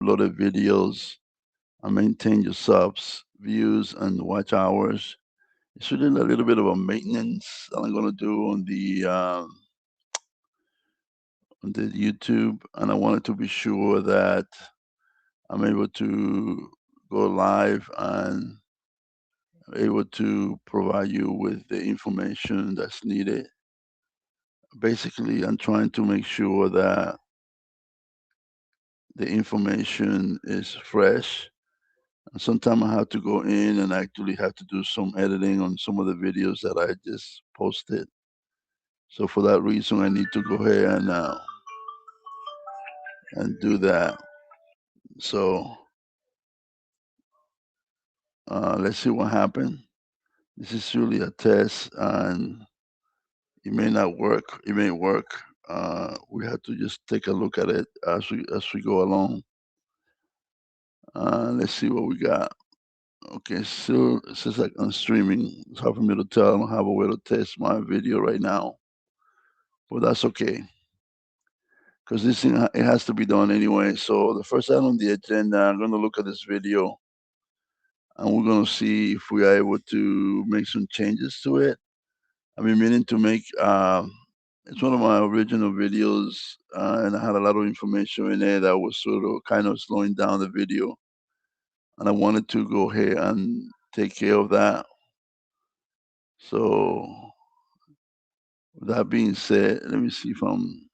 uploaded videos and maintain your subs, views, and watch hours. It's really a little bit of a maintenance that I'm gonna do on the YouTube, and I wanted to be sure that I'm able to go live and able to provide you with the information that's needed. Basically, I'm trying to make sure that the information is fresh. And sometimes I have to go in and actually have to do some editing on some of the videos that I just posted. So for that reason, I need to go ahead and do that. So let's see what happened. This is really a test, and it may not work. It may work. We have to just take a look at it as we go along. Let's see what we got. Okay, so it says like I'm streaming. It's hard for me to tell. I don't have a way to test my video right now, but that's okay because this thing it has to be done anyway. So the first item on the agenda, I'm going to look at this video and we're going to see if we are able to make some changes to it. I've been meaning to make. It's one of my original videos, and I had a lot of information in there that was sort of kind of slowing down the video, and I wanted to go ahead and take care of that. So, with that being said, let me see if I'm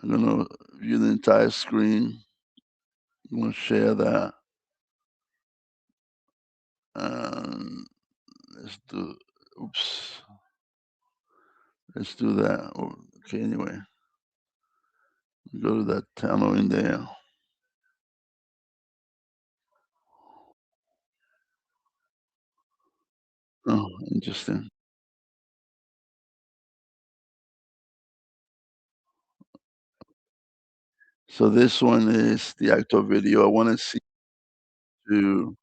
gonna view the entire screen. I'm gonna share that, and let's do. Oops, let's do that. Oh, okay, anyway, go to that tunnel in there. Oh, interesting. So this one is the actual video. I want to see to,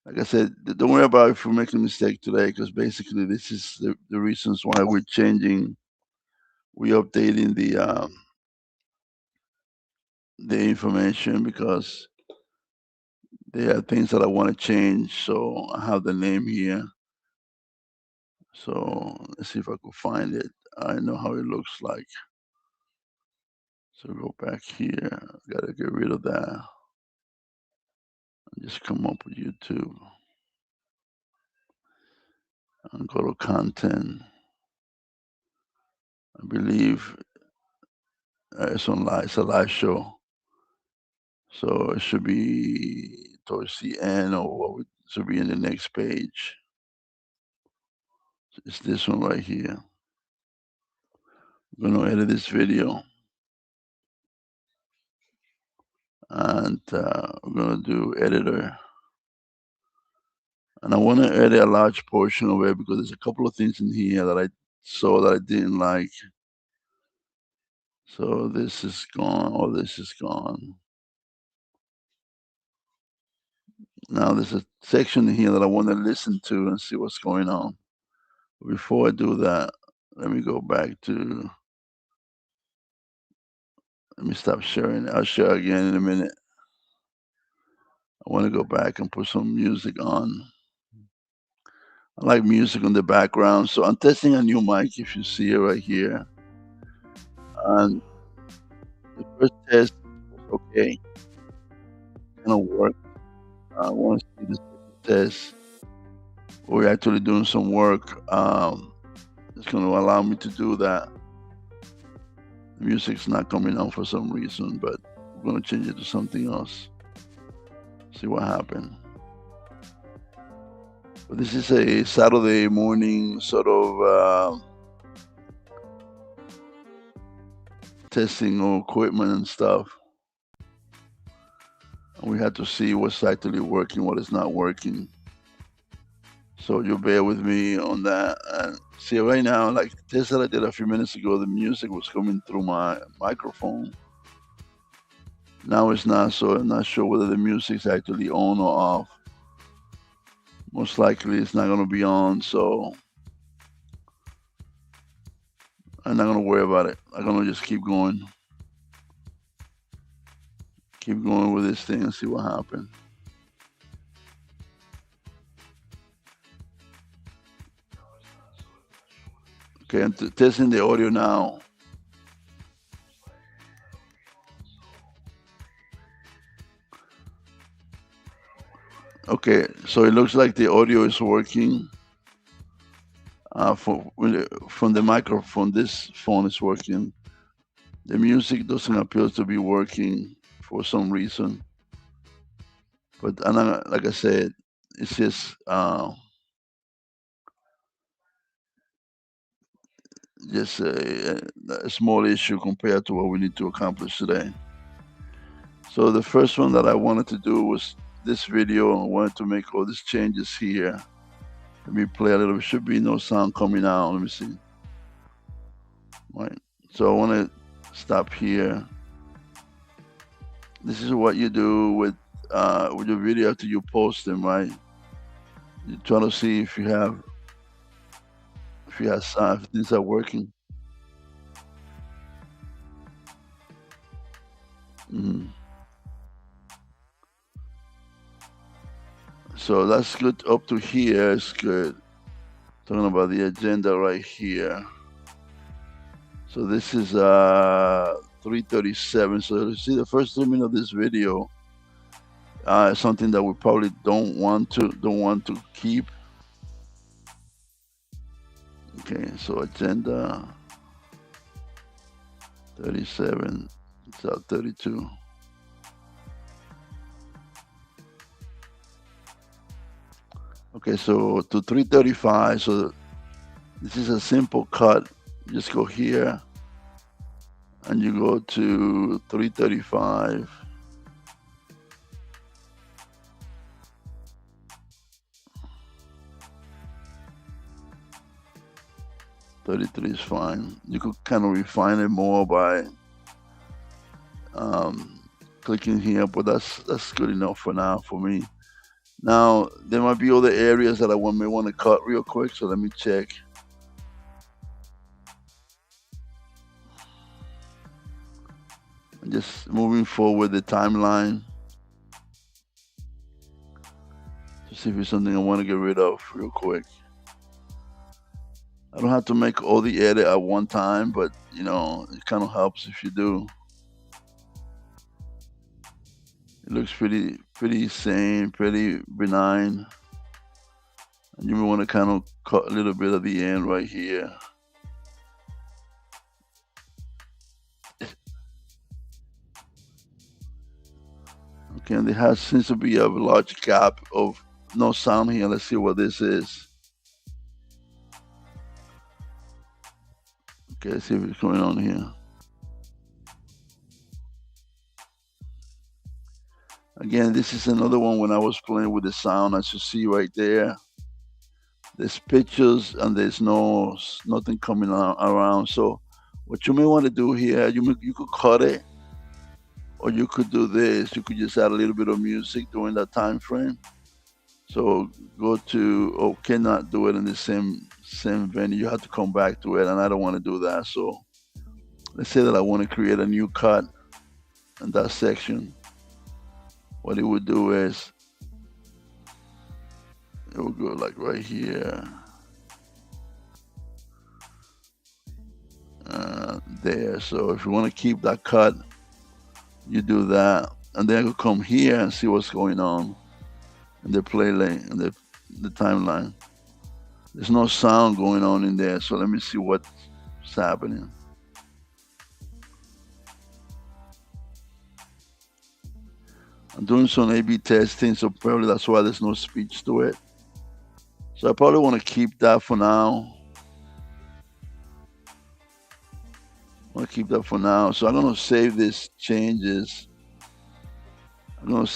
like I said, don't worry about if we make a mistake today, because basically this is the reasons why we're changing, we're updating the information because there are things that I want to change. So I have the name here. So let's see if I could find it. I know how it looks like. So go back here. Gotta get rid of that. Just come up with YouTube and go to content. I believe it's on live. It's a live show, so it should be towards the end, or what would should be in the next page. It's this one right here. I'm gonna edit this video, and I'm gonna do editor, and I want to edit a large portion of it because there's a couple of things in here that I saw that I didn't like. So this is gone. All this is gone. Now there's a section here that I want to listen to and see what's going on. Before I do that, let me go back to. Let me stop sharing. I'll share again in a minute. I want to go back and put some music on. I like music on the background, so I'm testing a new mic. If you see it right here, and the first test was okay, kind of worked. I want to see the second test. We're actually doing some work. It's going to allow me to do that. The music's not coming on for some reason, but we're going to change it to something else. See what happened. But this is a Saturday morning sort of testing of equipment and stuff. And we had to see what's actually working, what is not working. So you bear with me on that. And see, right now, like the test that I did a few minutes ago, the music was coming through my microphone. Now it's not, so I'm not sure whether the music's actually on or off. Most likely it's not going to be on, so I'm not going to worry about it. I'm going to just keep going. keep going with this thing and see what happens. Okay, I'm testing the audio now. Okay, so it looks like the audio is working. From the microphone, this phone is working. The music doesn't appear to be working for some reason. But like I said, it's just a small issue compared to what we need to accomplish today. So the first one that I wanted to do was this video. I wanted to make all these changes here. Let me play a little. Should be no sound coming out. Let me see. Right. So I want to stop here. This is what you do with your video after you post them, right? You try to see if you have sound, if things are working. Mm. So that's good. Up to here is good. Talking about the agenda right here. So this is 3:37. So you see the first 3 minutes of this video, something that we probably don't want to keep. Okay, so agenda 37. It's 32. Okay, so to 3:35. So this is a simple cut. You just go here, and you go to 3:35. $33 is fine. You could kind of refine it more by clicking here, but that's good enough for now for me. Now there might be other areas that I may want to cut real quick, so let me check. Just moving forward the timeline to see if it's something I want to get rid of real quick. I don't have to make all the edit at one time, but it kind of helps if you do. It looks pretty sane, pretty benign. And you may want to kind of cut a little bit at the end right here. Okay, and there seems to be a large gap of no sound here. Let's see what this is. Okay, let's see what's going on here. Again, this is another one when I was playing with the sound. As you see right there, there's pictures and there's nothing coming around. So what you may want to do here, you could cut it, or you could do this. You could just add a little bit of music during that time frame. So go to cannot do it in the same venue. You have to come back to it, and I don't want to do that. So let's say that I want to create a new cut in that section. What it would do is it will go like right here, there. So if you want to keep that cut, you do that, and then I could come here and see what's going on in the play lane, in the timeline. There's no sound going on in there, so let me see what's happening. I'm doing some A/B testing, so probably that's why there's no speech to it. So I probably want to keep that for now. So I'm going to save these changes. And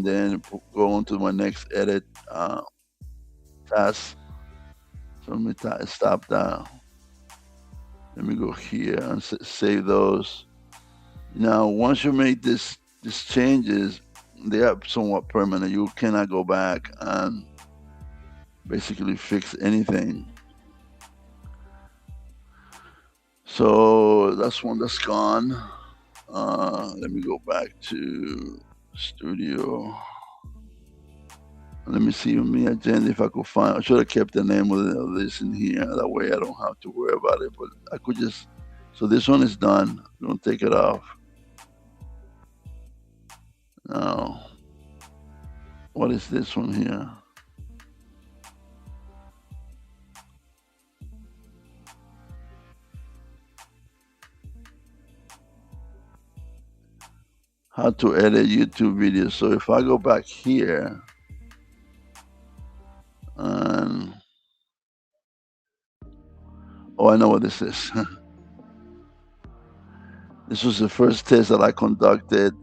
then go on to my next edit task. So let me stop that. Let me go here and save those. Now, once you make these changes, they are somewhat permanent. You cannot go back and basically fix anything. So that's one that's gone. Let me go back to studio. Let me see me agenda if I could find. I should have kept the name of this in here. That way I don't have to worry about it. But I could just. So this one is done. I'm gonna take it off. Now, what is this one here? How to edit YouTube videos. So if I go back here and oh, I know what this is. This was the first test that I conducted.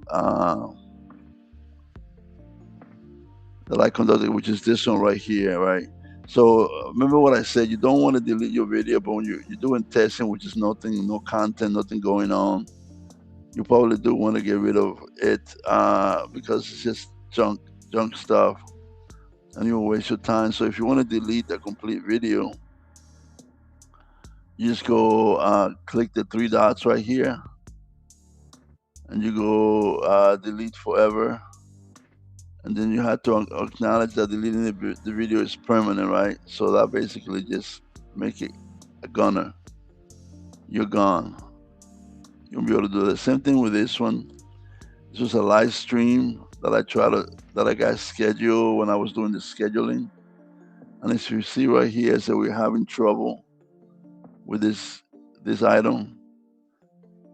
Which is this one right here, right? So remember what I said, you don't want to delete your video, but when you're doing testing, which is nothing, no content, nothing going on, you probably do want to get rid of it because it's just junk stuff and you will waste your time. So if you want to delete the complete video, you just go click the three dots right here and you go delete forever. And then you have to acknowledge that deleting the video is permanent, right? So that basically just make it a gunner. You're gone. You'll be able to do the same thing with this one. This was a live stream that I got scheduled when I was doing the scheduling. And as you see right here, so we're having trouble with this item.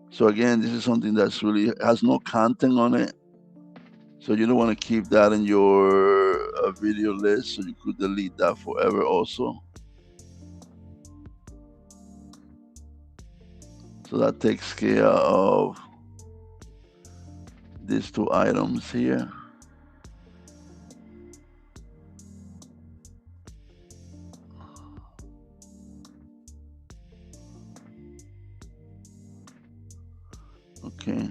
So again, this is something that's really has no content on it. So you don't want to keep that in your video list, so you could delete that forever also. So that takes care of these two items here. Okay.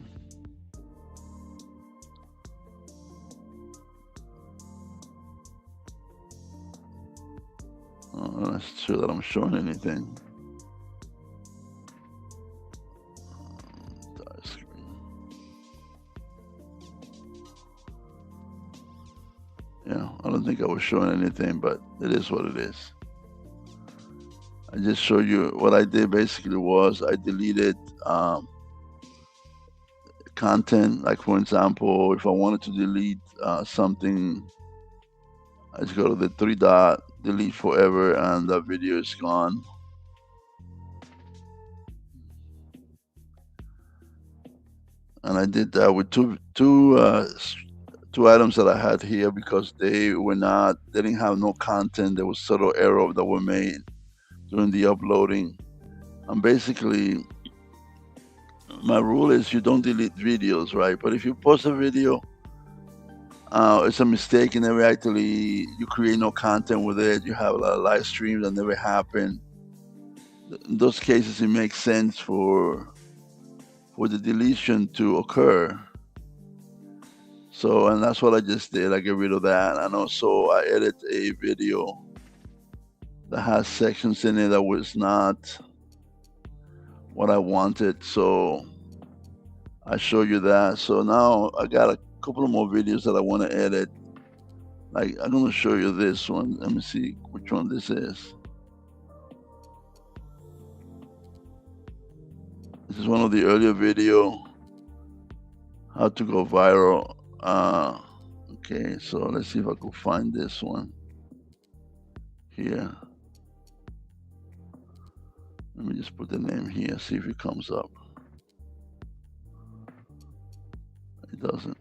I'm not sure that I'm showing anything. Yeah, I don't think I was showing anything, but it is what it is. I just show you what I did. Basically, was I deleted content. Like for example, if I wanted to delete something, I just go to the three dot, delete forever, and that video is gone. And I did that with two items that I had here because they didn't have no content. There was subtle error that were made during the uploading. And basically, my rule is you don't delete videos, right? But if you post a video, it's a mistake and never actually, you create no content with it, you have a lot of live streams that never happen. In those cases, it makes sense for the deletion to occur. So, and that's what I just did. I get rid of that. And also I edit a video that has sections in it that was not what I wanted. So I show you that. So now I got a couple of more videos that I want to edit. Like I'm going to show you this one. Let me see which one this is. This is one of the earlier video, how to go viral. Okay, so let's see if I could find this one here. Let me just put the name here, see if it comes up. It doesn't.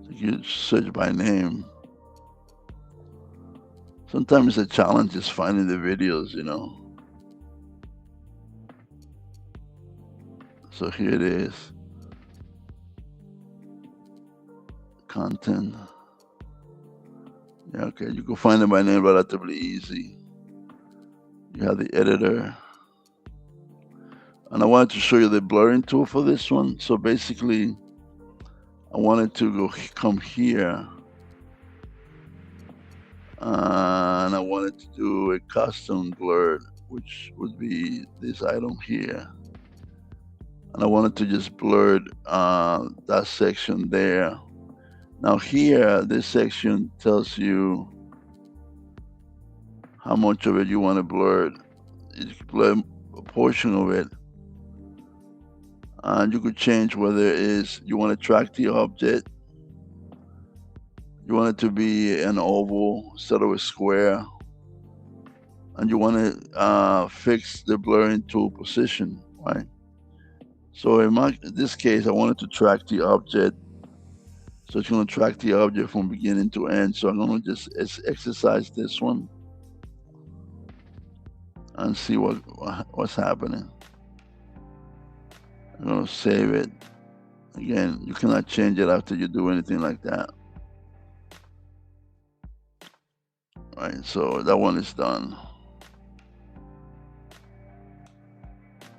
So you search by name. Sometimes the challenge is finding the videos, you know. So here it is. Content. Yeah, okay, you can find it by name relatively easy. You have the editor. And I wanted to show you the blurring tool for this one. So basically, I wanted to come here. And I wanted to do a custom blur, which would be this item here. and I wanted to just blur that section there. Now here, this section tells you how much of it you want to blur. You can blur a portion of it, and you could change whether it is you want to track the object, you want it to be an oval instead of a square, and you want to fix the blurring tool position, right? So in this case, I wanted to track the object. So it's going to track the object from beginning to end. So I'm going to just exercise this one and see what's happening. I'm going to save it. Again, you cannot change it after you do anything like that. All right, so that one is done.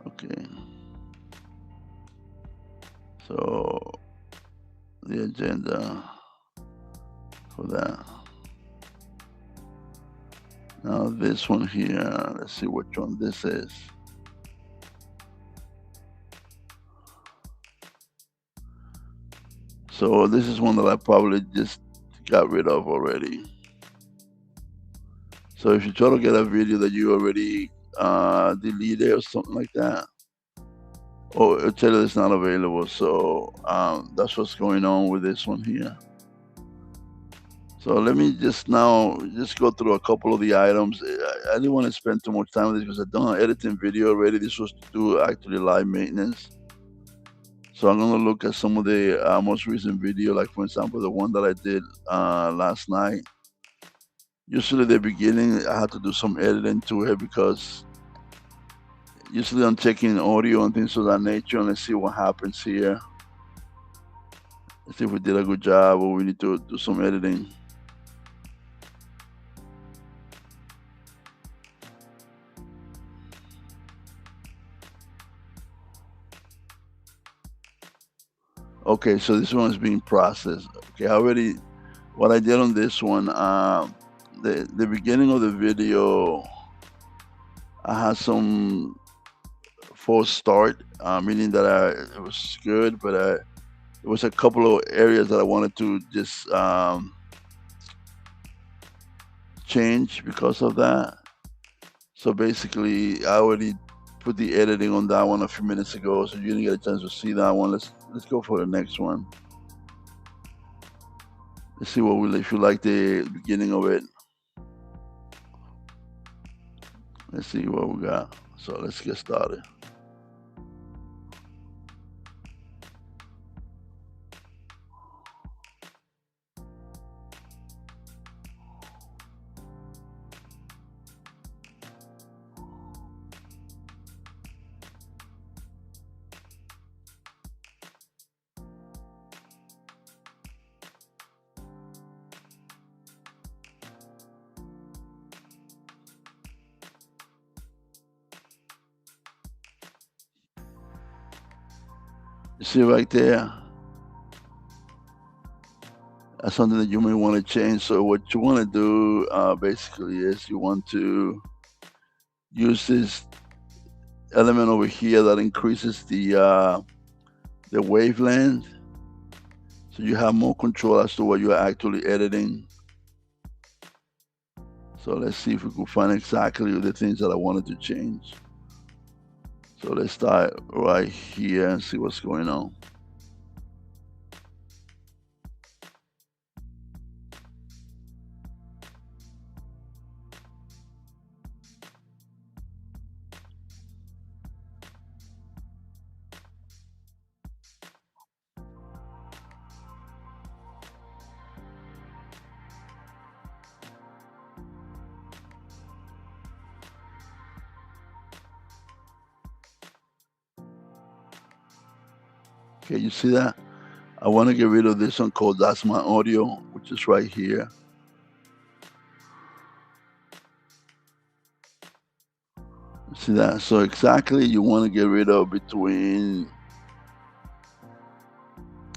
Okay. So the agenda for that. Now this one here, let's see which one this is. So this is one that I probably just got rid of already. So if you try to get a video that you already deleted or something like that, it'll tell you it's not available. So that's what's going on with this one here. So let me just go through a couple of the items. I didn't want to spend too much time with this because I've done editing video already. This was to do actually live maintenance. So I'm going to look at some of the most recent video, like for example, the one that I did last night. Usually the beginning, I had to do some editing to it because usually I'm checking audio and things of that nature, and let's see what happens here. Let's see if we did a good job or we need to do some editing. Okay, so this one is being processed. Okay, what I did on this one, the beginning of the video, I had some false start, meaning that it was good, but there was a couple of areas that I wanted to just change because of that. So basically, I already put the editing on that one a few minutes ago, so you didn't get a chance to see that one. Let's go for the next one. Let's see if you like the beginning of it. Let's see what we got. So let's get started. You see right there? That's something that you may want to change. So what you want to do basically is you want to use this element over here that increases the wavelength, so you have more control as to what you are actually editing. So let's see if we can find exactly the things that I wanted to change. So let's start right here and see what's going on. Okay, you see that? I want to get rid of this one called That's My Audio, which is right here. See that? So exactly you want to get rid of between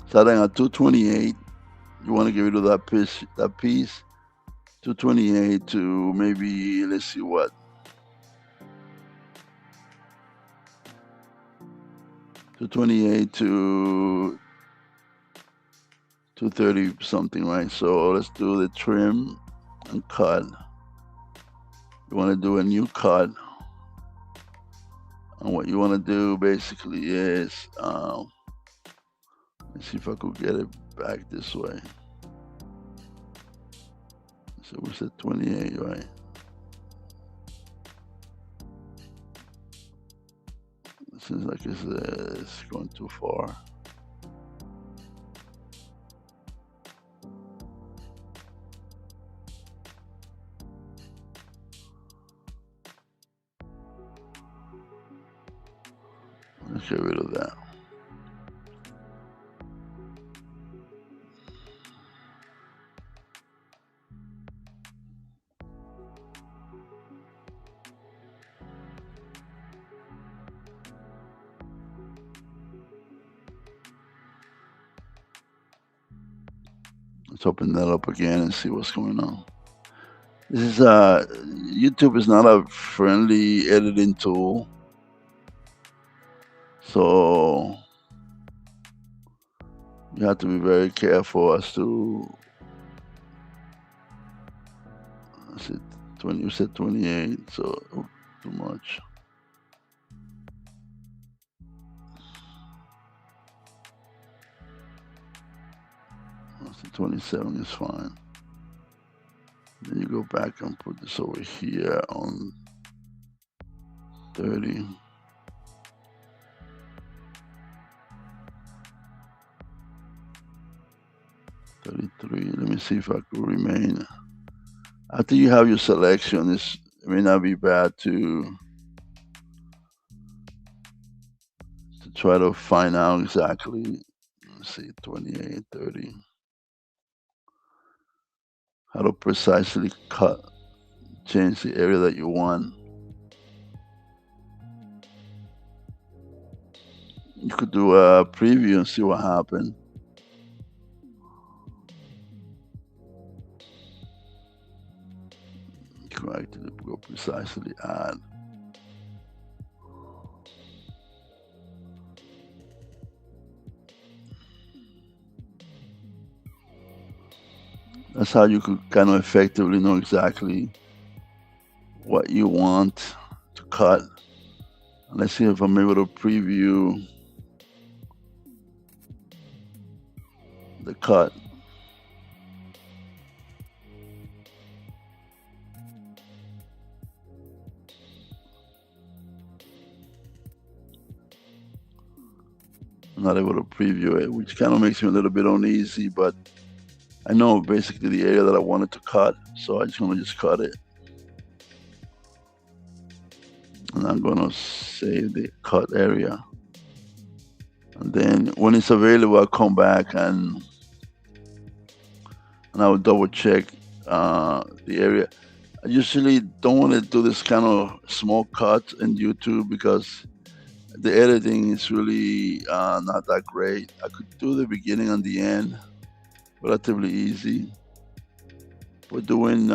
starting at 228, you want to get rid of that piece 228 to maybe, let's see what, 228 to 230 something, right? So let's do the trim and cut. You want to do a new cut, and what you want to do basically is let's see if I could get it back this way. So we said 28, right? It seems like it's going too far. Let's get rid of that. Let's open that up again and see what's going on. This is YouTube is not a friendly editing tool, so you have to be very careful as to. I said 20. You said 28, so too much. I said 27 is fine. Then you go back and put this over here on 30. Let me see if I could remain. After you have your selection, it may not be bad to try to find out exactly. Let's see, 28, 30. How to precisely change the area that you want. You could do a preview and see what happened. You can actually go precisely add. That's how you could kind of effectively know exactly what you want to cut. Let's see if I'm able to preview the cut. I'm not able to preview it, which kind of makes me a little bit uneasy, but I know basically the area that I wanted to cut, so I just want to cut it. And I'm going to save the cut area. And then when it's available, I'll come back and I will double check the area. I usually don't want to do this kind of small cut in YouTube because the editing is really not that great. I could do the beginning and the end relatively easy, but doing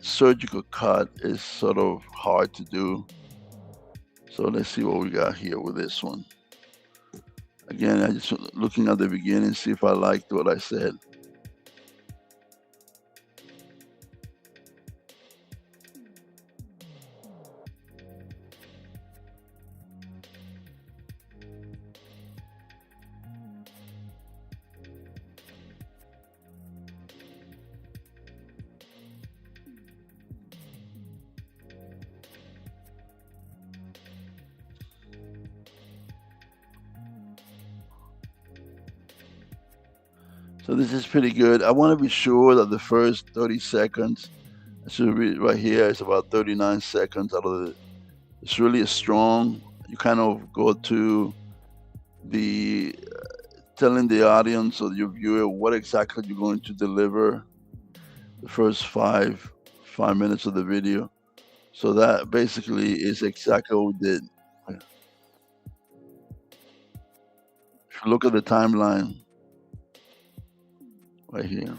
surgical cut is sort of hard to do. So let's see what we got here with this one. Again, I just looking at the beginning, see if I liked what I said. So this is pretty good. I want to be sure that the first 30 seconds, I should read right here, it's about 39 seconds out of it's really strong. You kind of go to the telling the audience or your viewer what exactly you're going to deliver the first five minutes of the video. So that basically is exactly what we did. If you look at the timeline right here.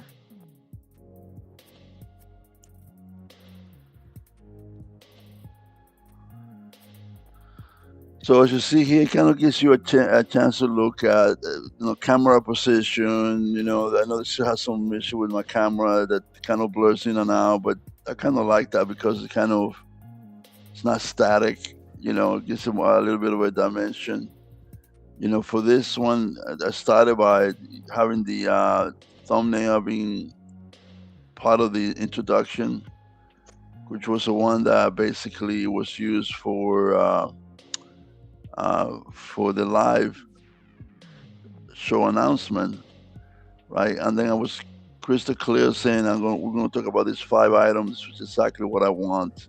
So as you see here, it kind of gives you a chance to look at camera position. I know this has some issue with my camera that kind of blurs in and out, but I kind of like that because it's not static. It gives them a little bit of a dimension. For this one, I started by having the thumbnail being part of the introduction, which was the one that basically was used for the live show announcement, right? And then I was crystal clear saying we're going to talk about these 5 items, which is exactly what I want.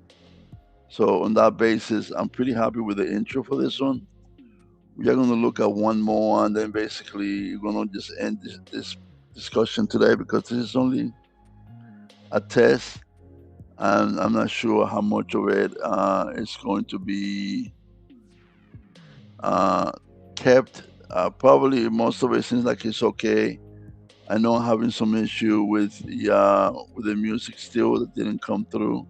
So on that basis, I'm pretty happy with the intro for this one. We are going to look at one more, and then basically we're going to just end this discussion today because this is only a test, and I'm not sure how much of it is going to be kept. Probably most of it seems like it's okay. I know I'm having some issue with the music still that didn't come through.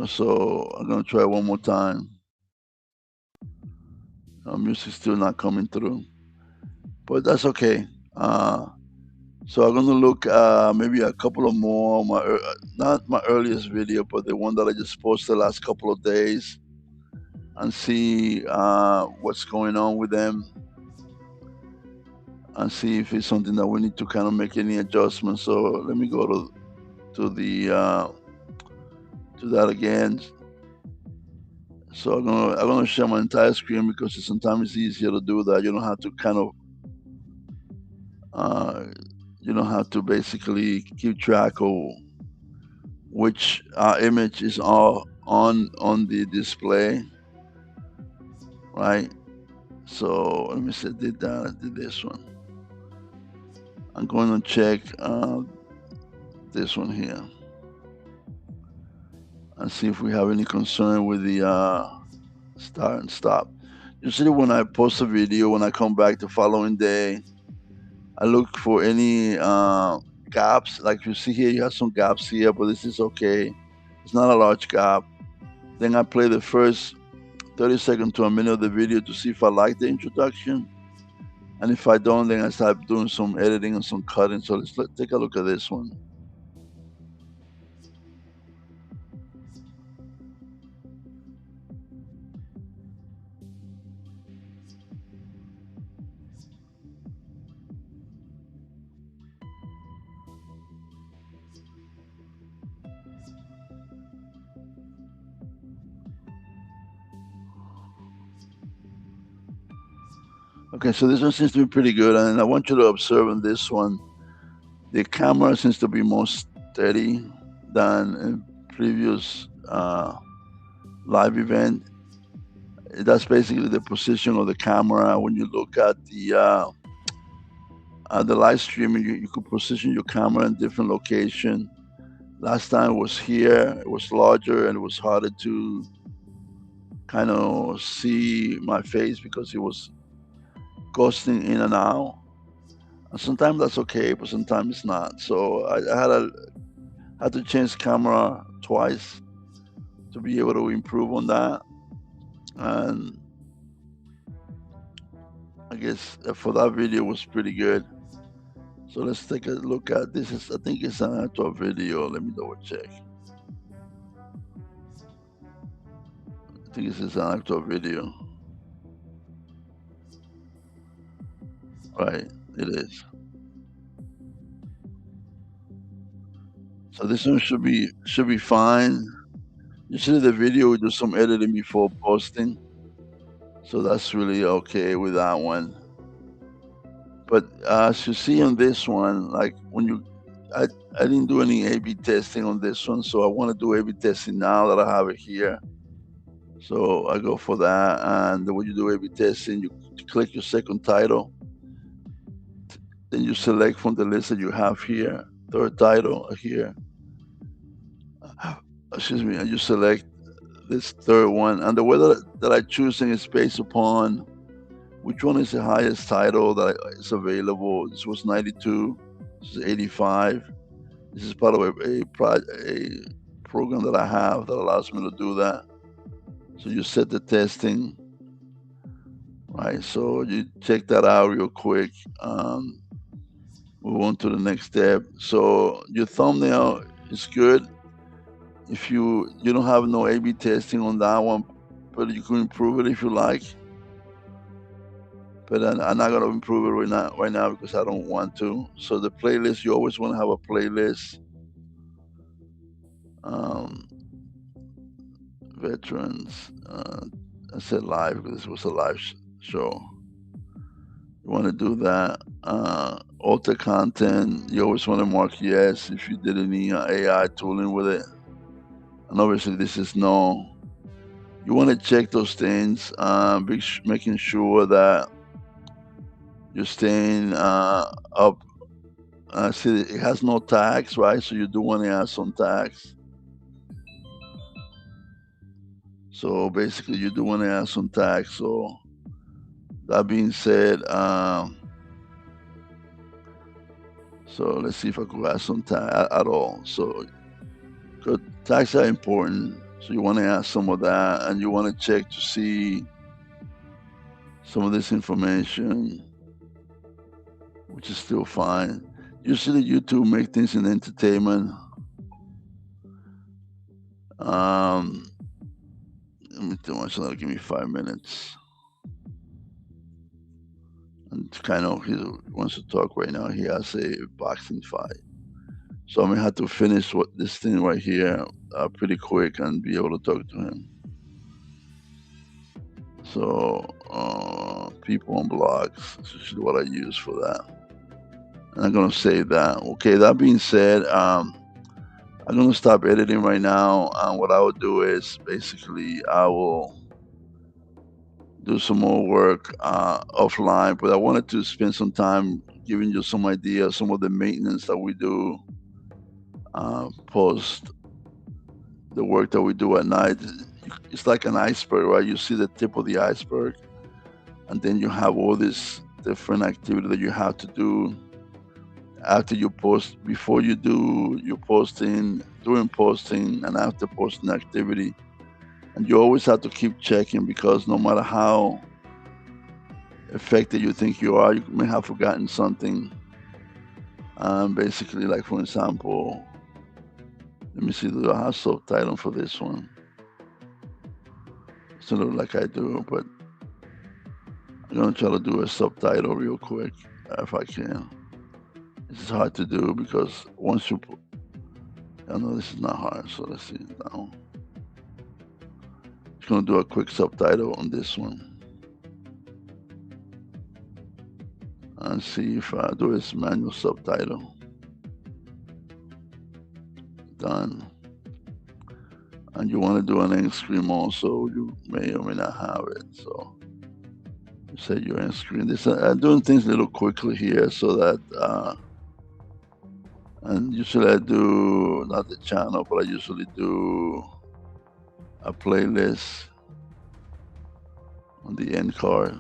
So I'm gonna try one more time. Music still not coming through, but that's okay. So I'm gonna look maybe a couple of more. Not my earliest video, but the one that I just posted the last couple of days, and see what's going on with them, and see if it's something that we need to kind of make any adjustments. So let me go to that again. So I'm gonna share my entire screen because sometimes it's easier to do that. You don't have to you don't have to basically keep track of which image is all on the display, right? So let me say did this one. I'm going to check this one here and see if we have any concern with the start and stop. Usually when I post a video, when I come back the following day, I look for any gaps. Like you see here, you have some gaps here, but this is okay. It's not a large gap. Then I play the first 30 seconds to a minute of the video to see if I like the introduction. And if I don't, then I start doing some editing and some cutting. So let's take a look at this one. Okay, so this one seems to be pretty good, and I want you to observe in this one, the camera seems to be more steady than in previous live event. That's basically the position of the camera. When you look at the live streaming, you could position your camera in different location. Last time it was here, it was larger, and it was harder to kind of see my face because it was ghosting in and out. And sometimes that's okay, but sometimes it's not. So I had to change camera twice to be able to improve on that. And I guess for that video was pretty good. So let's take a look at this. I think it's an actual video. Let me double check. I think this is an actual video. Right, it is. So this one should be fine. Usually the video we do some editing before posting. So that's really okay with that one. But as you see on this one, like I didn't do any A/B testing on this one, so I want to do A/B testing now that I have it here. So I go for that, and when you do A/B testing, you click your second title, then you select from the list that you have here, third title here. Excuse me, and you select this third one, and the way that I choosing is based upon which one is the highest title that is available. This was 92. This is 85. This is part of a program that I have that allows me to do that. So you set the testing, right? So you check that out real quick. Move on to the next step. So your thumbnail is good. If you don't have no A/B testing on that one, but you can improve it if you like. But I'm not gonna improve it right now because I don't want to. So the playlist, you always want to have a playlist. Veterans. I said live because this was a live show. You want to do that. Alter content. You always want to mark yes if you did any AI tooling with it. And obviously, this is no. You want to check those things, making sure that you're staying up. See, it has no tags, right? So you do want to add some tags. So basically, you do want to add some tags. So that being said, so let's see if I could add some tag at all. So tags are important. So you want to add some of that, and you want to check to see some of this information, which is still fine. Usually YouTube make things in entertainment. Let me too much. That'll give me 5 minutes. And kind of he wants to talk right now. He has a boxing fight, so I'm gonna have to finish this thing right here pretty quick and be able to talk to him. So people on blogs is usually what I use for that. And I'm gonna save that. Okay, that being said, I'm gonna stop editing right now. And what I will do is basically I will do some more work offline, but I wanted to spend some time giving you some ideas, some of the maintenance that we do post the work that we do at night. It's like an iceberg, right? You see the tip of the iceberg, and then you have all this different activity that you have to do after you post, before you do your posting, during posting, and after posting activity. And you always have to keep checking, because no matter how effective you think you are, you may have forgotten something. Basically, like for example, let me see, do I have subtitle for this one? It doesn't look like I do, but I'm gonna try to do a subtitle real quick if I can. It's hard to do because once you put, I know this is not hard, so let's see now. Just gonna do a quick subtitle on this one and see if I do this manual subtitle. Done. And you want to do an end screen also, you may or may not have it. So you set your end screen. I'm doing things a little quickly here so that and usually I do not the channel, but I usually do a playlist on the end card.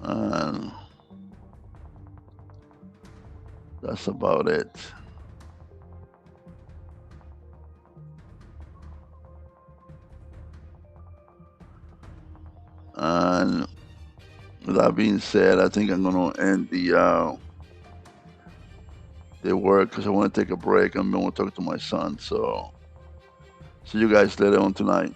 And that's about it. And with that being said, I think I'm gonna end the work because I want to take a break and then we'll talk to my son. So see you guys later on tonight.